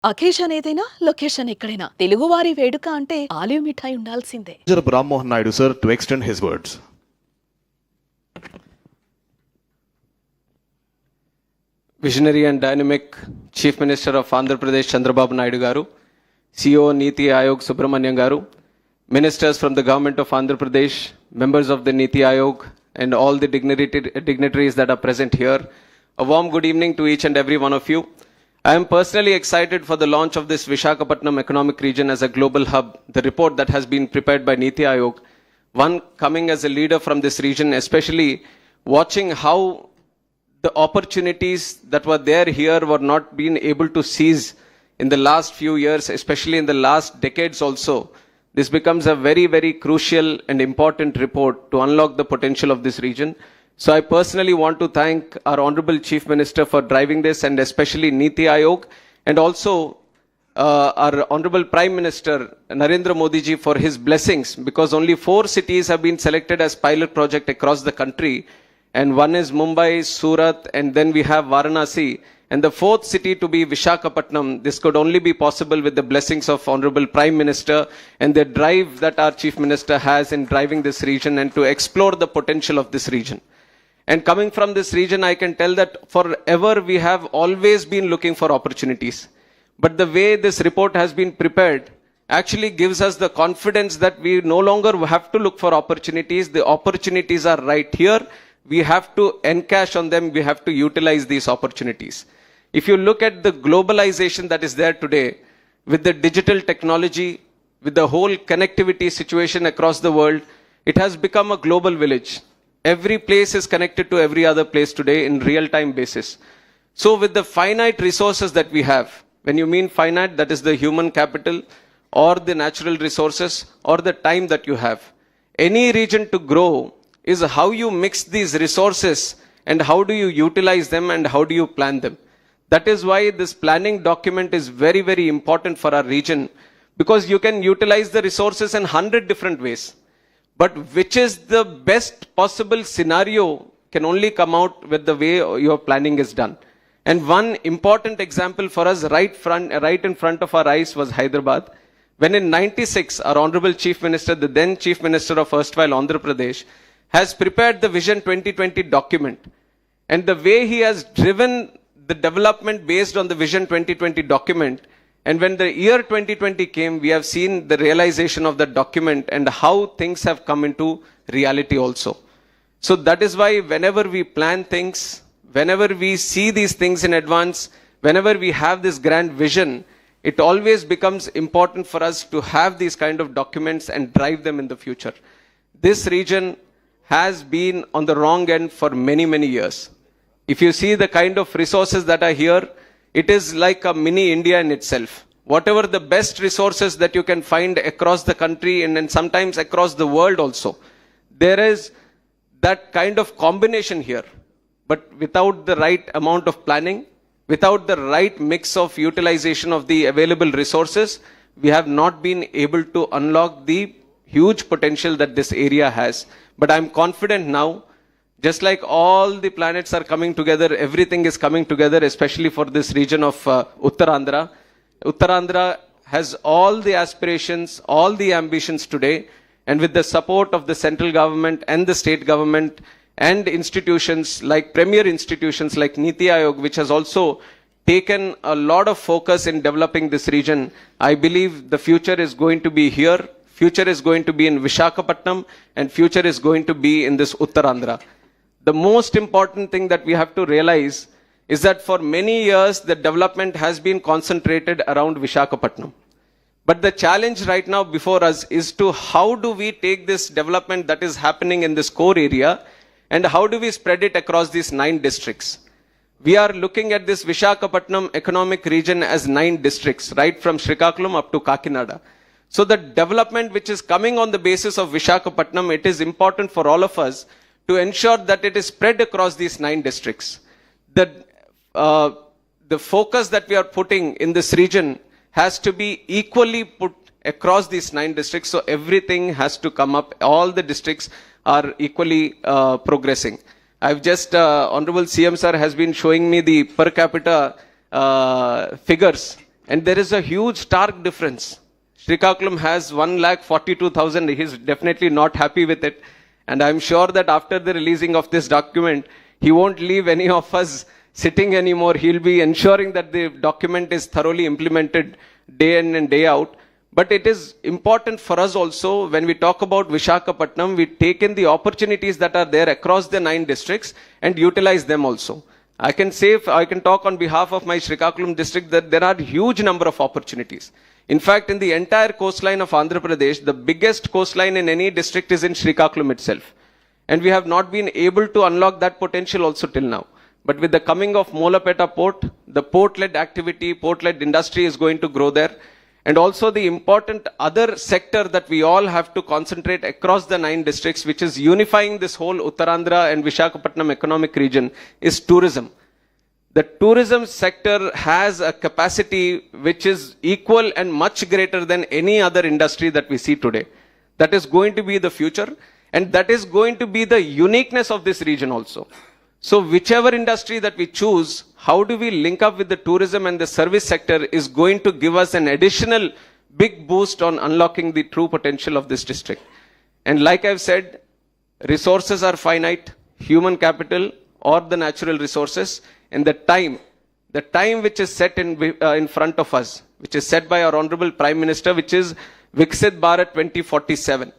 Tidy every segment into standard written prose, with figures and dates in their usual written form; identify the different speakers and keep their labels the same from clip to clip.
Speaker 1: Occasion ఏదైనా location ఎక్కడైనా తెలుగువారి వేడుక అంటే ఆలివ్ మిఠాయి ఉండాల్సిందే.
Speaker 2: Kinjarapu Mohan Naidu sir to extend his words.
Speaker 3: Visionary and dynamic Chief Minister of Andhra Pradesh Chandrababu Naidu garu, CEO Niti Aayog Subramanian garu, ministers from the government of Andhra Pradesh, members of the Niti Aayog and all the dignitaries that are present here. A warm good evening to each and every one of you. I am personally excited for the launch of this Visakhapatnam economic region as a global hub, the report that has been prepared by Niti Aayog, one coming as a leader from this region, especially watching how the opportunities that were there here were not being able to seize in the last few years, especially in the last decades also. This becomes a very, very crucial and important report to unlock the potential of this region. So I personally want to thank our Honorable Chief Minister for driving this, and especially Niti Aayog, and also our Honorable Prime Minister Narendra Modi ji for his blessings, because only 4 cities have been selected as pilot project across the country, and one is Mumbai, Surat, and then we have Varanasi, and the 4th city to be Visakhapatnam. This could only be possible with the blessings of Honorable Prime Minister and the drive that our Chief Minister has in driving this region and to explore the potential of this region. And coming from this region, I can tell that forever we have always been looking for opportunities. But the way this report has been prepared actually gives us the confidence that we no longer have to look for opportunities. The opportunities are right here. We have to encash on them. We have to utilize these opportunities. If you look at the globalization that is there today, with the digital technology, with the whole connectivity situation across the world, it has become a global village. Every place is connected to every other place today in real-time basis. So with the finite resources that we have, when you mean finite, that is the human capital or the natural resources or the time that you have. Any region to grow is how you mix these resources and how do you utilize them and how do you plan them. That is why this planning document is very, very important for our region, because you can utilize the resources in 100 different ways. But which is the best possible scenario can only come out with the way your planning is done. And one important example for us right in front of our eyes was Hyderabad. When in 96, our Honorable Chief Minister, the then Chief Minister of erstwhile Andhra Pradesh, has prepared the Vision 2020 document. And the way he has driven the development based on the Vision 2020 document, and when the year 2020 came, we have seen the realization of the document and how things have come into reality also. So that is why whenever we plan things, whenever we see these things in advance, whenever we have this grand vision, it always becomes important for us to have these kind of documents and drive them in the future. This region has been on the wrong end for many, many years. If you see the kind of resources that are here, it is like a mini India in itself. Whatever the best resources that you can find across the country and sometimes across the world also, there is that kind of combination here. But without the right amount of planning, without the right mix of utilization of the available resources, we have not been able to unlock the huge potential that this area has. But I'm confident now, just like all the planets are coming together, everything is coming together, especially for this region of Uttarandhra. Uttarandhra has all the aspirations, all the ambitions today, and with the support of the central government and the state government and institutions like premier institutions like Niti Aayog, which has also taken a lot of focus in developing this region, I believe the future is going to be here, future is going to be in Visakhapatnam, and future is going to be in this Uttarandhra. The most important thing that we have to realize is that for many years, the development has been concentrated around Visakhapatnam. But the challenge right now before us is to how do we take this development that is happening in this core area and how do we spread it across these 9 districts. We are looking at this Visakhapatnam economic region as 9 districts, right from Srikakulam up to Kakinada. So the development which is coming on the basis of Visakhapatnam, it is important for all of us to ensure that it is spread across these 9 districts. The focus that we are putting in this region has to be equally put across these 9 districts, so everything has to come up. All the districts are equally progressing. I've just, Honorable CM sir has been showing me the per capita figures, And there is a huge stark difference. Srikakulam has 1,42,000. He's definitely not happy with it. And I'm sure that after the releasing of this document, he won't leave any of us sitting anymore. He'll be ensuring that the document is thoroughly implemented day in and day out. But it is important for us also, when we talk about Visakhapatnam, we take in the opportunities that are there across the 9 districts and utilize them also. I can talk on behalf of my Srikakulam district that there are huge number of opportunities. In fact, in the entire coastline of Andhra Pradesh, the biggest coastline in any district is in Srikakulam itself. And we have not been able to unlock that potential also till now. But with the coming of Molapeta port, the port-led activity, port-led industry is going to grow there. And also the important other sector that we all have to concentrate across the 9 districts, which is unifying this whole Uttarandhra and Visakhapatnam economic region, is tourism. The tourism sector has a capacity which is equal and much greater than any other industry that we see today. That is going to be the future, and that is going to be the uniqueness of this region also. So whichever industry that we choose, how do we link up with the tourism and the service sector is going to give us an additional big boost on unlocking the true potential of this district. And like I've said, resources are finite, human capital or the natural resources, and the time which is set in front of us, which is set by our Honorable Prime Minister, which is Viksit Bharat 2047.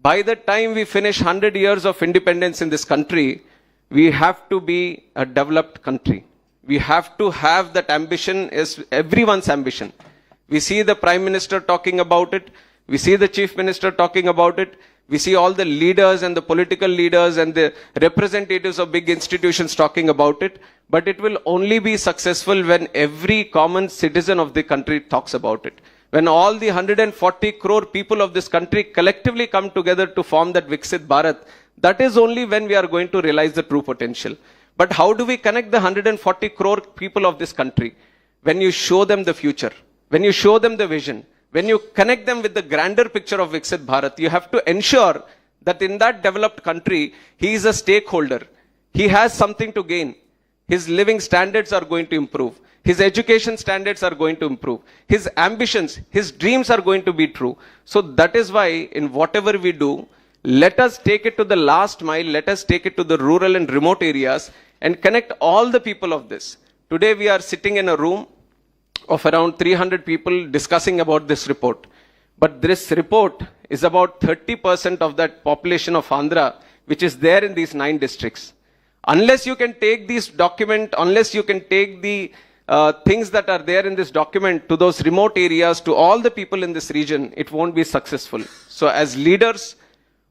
Speaker 3: By the time we finish 100 years of independence in this country, we have to be a developed country. We have to have that ambition, is everyone's ambition. We see the Prime Minister talking about it. We see the Chief Minister talking about it. We see all the leaders and the political leaders and the representatives of big institutions talking about it. But it will only be successful when every common citizen of the country talks about it. When all the 140 crore people of this country collectively come together to form that Viksit Bharat, that is only when we are going to realize the true potential. But how do we connect the 140 crore people of this country? When you show them the future, when you show them the vision, when you connect them with the grander picture of Viksit Bharat, you have to ensure that in that developed country, he is a stakeholder. He has something to gain. His living standards are going to improve. His education standards are going to improve. His ambitions, his dreams are going to be true. So that is why in whatever we do, let us take it to the last mile. Let us take it to the rural and remote areas and connect all the people of this. Today we are sitting in a room of around 300 people discussing about this report. But this report is about 30% of that population of Andhra, which is there in these 9 districts. Unless you can take this document, unless you can take the things that are there in this document to those remote areas, to all the people in this region, it won't be successful. So as leaders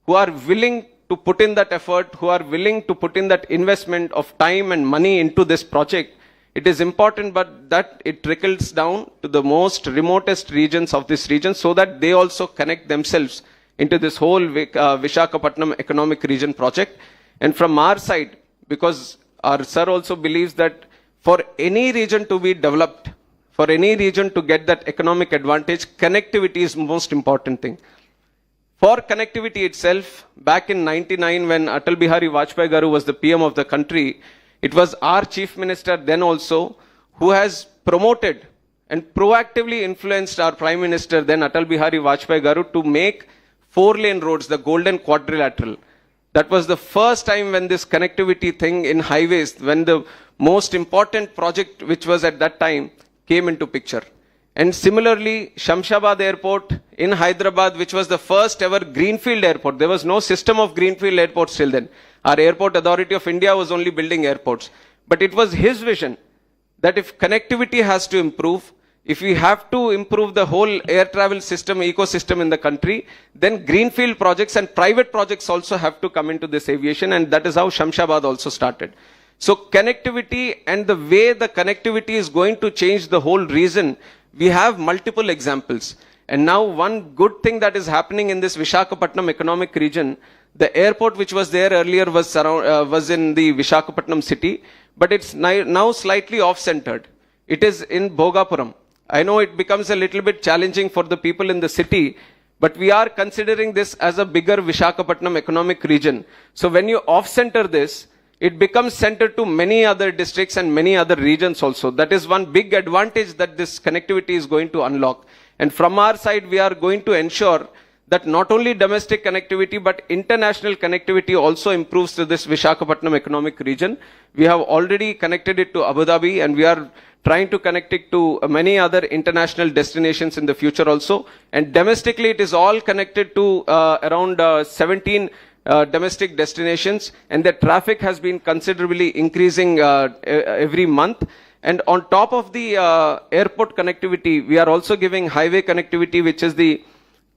Speaker 3: who are willing to put in that effort, who are willing to put in that investment of time and money into this project, it is important but that it trickles down to the most remotest regions of this region so that they also connect themselves into this whole Visakhapatnam economic region project. And from our side, because our sir also believes that for any region to be developed, for any region to get that economic advantage, connectivity is the most important thing. For connectivity itself, back in 99 when Atal Bihari Vajpayee Garu was the PM of the country, it was our Chief Minister then also who has promoted and proactively influenced our Prime Minister then Atal Bihari Vajpayee Garu to make 4-lane roads, the Golden Quadrilateral. That was the first time when this connectivity thing in highways, when the most important project which was at that time came into picture. And similarly, Shamshabad Airport in Hyderabad, which was the first ever greenfield airport. There was no system of greenfield airports till then. Our Airport Authority of India was only building airports. But it was his vision that if connectivity has to improve, if we have to improve the whole air travel system, ecosystem in the country, then greenfield projects and private projects also have to come into this aviation, and that is how Shamshabad also started. So connectivity and the way the connectivity is going to change the whole region, we have multiple examples. And now one good thing that is happening in this Visakhapatnam economic region, the airport which was there earlier was in the Visakhapatnam city, but it's now slightly off-centered. It is in Bhogapuram. I know it becomes a little bit challenging for the people in the city, but we are considering this as a bigger Visakhapatnam economic region. So when you off-center this, it becomes center to many other districts and many other regions also. That is one big advantage that this connectivity is going to unlock. And from our side, we are going to ensure that not only domestic connectivity, but international connectivity also improves to this Visakhapatnam economic region. We have already connected it to Abu Dhabi, and we are trying to connect it to many other international destinations in the future also. And domestically, it is all connected to around 17 domestic destinations, and the traffic has been considerably increasing every month. And on top of the airport connectivity, we are also giving highway connectivity, which is the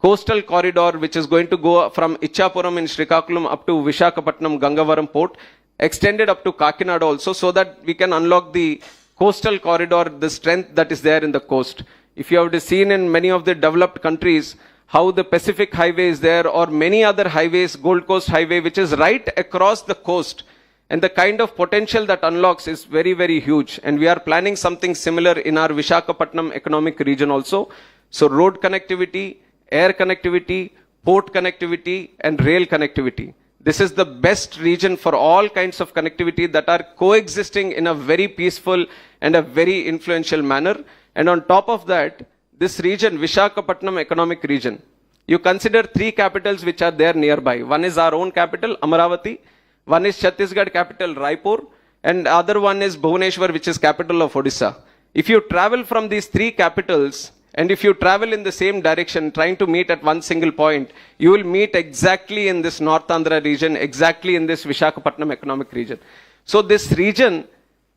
Speaker 3: coastal corridor, which is going to go from Ichapuram in Srikakulam up to Visakhapatnam Gangavaram port, extended up to Kakinada also, so that we can unlock the coastal corridor, the strength that is there in the coast. If you have seen in many of the developed countries, how the Pacific Highway is there, or many other highways, Gold Coast Highway, which is right across the coast. And the kind of potential that unlocks is very, very huge. And we are planning something similar in our Visakhapatnam economic region also. So road connectivity, air connectivity, port connectivity, and rail connectivity. This is the best region for all kinds of connectivity that are coexisting in a very peaceful and a very influential manner. And on top of that, this region, Visakhapatnam economic region, you consider three capitals which are there nearby. One is our own capital, Amaravati. One is Chhattisgarh capital, Raipur. And other one is Bhubaneswar, which is capital of Odisha. If you travel from these three capitals, and if you travel in the same direction, trying to meet at one single point, you will meet exactly in this North Andhra region, exactly in this Visakhapatnam economic region. So this region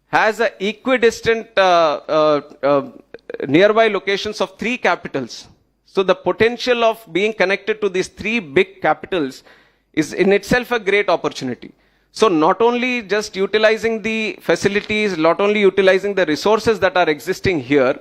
Speaker 3: has a equidistant nearby locations of three capitals. So the potential of being connected to these three big capitals is in itself a great opportunity. So not only just utilizing the facilities, not only utilizing the resources that are existing here,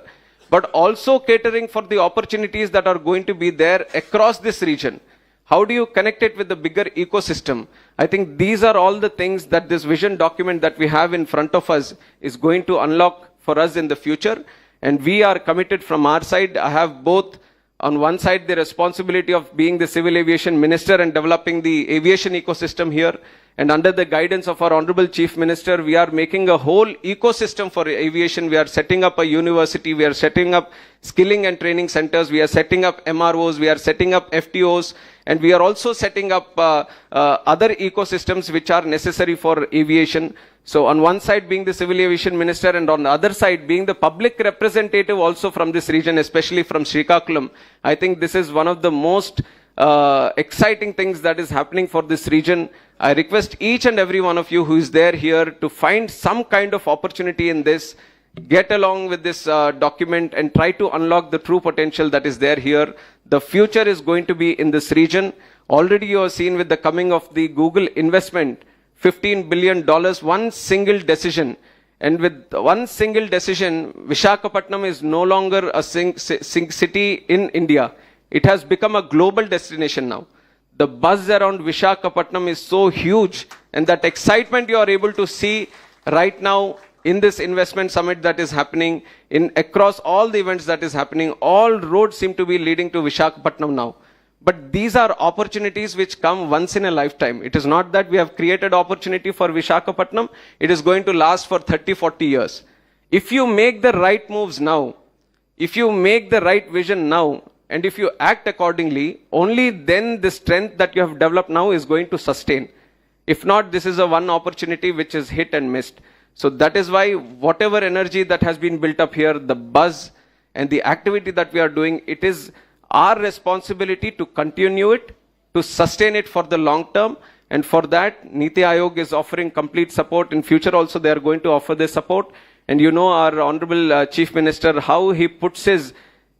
Speaker 3: but also catering for the opportunities that are going to be there across this region. How do you connect it with the bigger ecosystem? I think these are all the things that this vision document that we have in front of us is going to unlock for us in the future. And we are committed from our side. I have both, on one side, the responsibility of being the civil aviation minister and developing the aviation ecosystem here. And under the guidance of our Honorable Chief Minister, we are making a whole ecosystem for aviation. We are setting up a university. We are setting up skilling and training centers. We are setting up MROs. We are setting up FTOs. And we are also setting up other ecosystems which are necessary for aviation. So on one side being the civil aviation minister, and on the other side being the public representative also from this region, especially from Srikakulam, I think this is one of the most exciting things that is happening for this region. I request each and every one of you who is there here to find some kind of opportunity in this, get along with this document and try to unlock the true potential that is there here. The future is going to be in this region. Already you have seen with the coming of the Google investment, $15 billion, one single decision. And with one single decision, Visakhapatnam is no longer a city in India. It has become a global destination now. The buzz around Visakhapatnam is so huge, and that excitement you are able to see right now in this investment summit that is happening, in across all the events that is happening. All roads seem to be leading to Visakhapatnam now. But these are opportunities which come once in a lifetime. It is not that we have created opportunity for Visakhapatnam. It is going to last for 30, 40 years. If you make the right moves now, if you make the right vision now, and if you act accordingly, only then the strength that you have developed now is going to sustain. If not, this is a one opportunity which is hit and missed. So that is why whatever energy that has been built up here, the buzz and the activity that we are doing, it is our responsibility to continue it, to sustain it for the long term. And for that, Niti Aayog is offering complete support. In future also, they are going to offer their support. And you know our Honorable Chief Minister, how he puts his,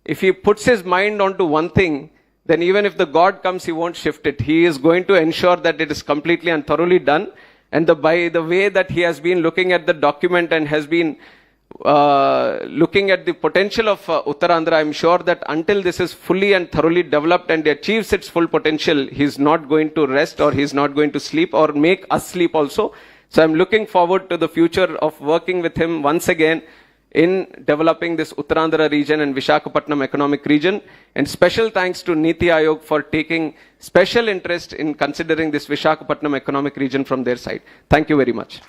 Speaker 3: if he puts his mind onto one thing, then even if the God comes, he won't shift it. He is going to ensure that it is completely and thoroughly done. And by the way that he has been looking at the document and has been looking at the potential of Uttarandhra, I'm sure that until this is fully and thoroughly developed and achieves its full potential, he's not going to rest, or he's not going to sleep or make us sleep also. So I'm looking forward to the future of working with him once again in developing this Uttarandhra region and Visakhapatnam economic region. And special thanks to Niti Aayog for taking special interest in considering this Visakhapatnam economic region from their side. Thank you very much.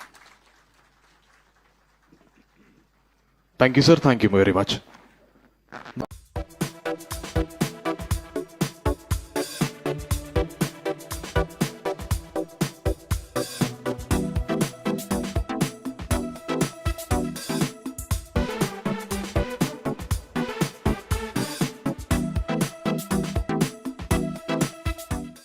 Speaker 2: Thank you, sir. Thank you very much.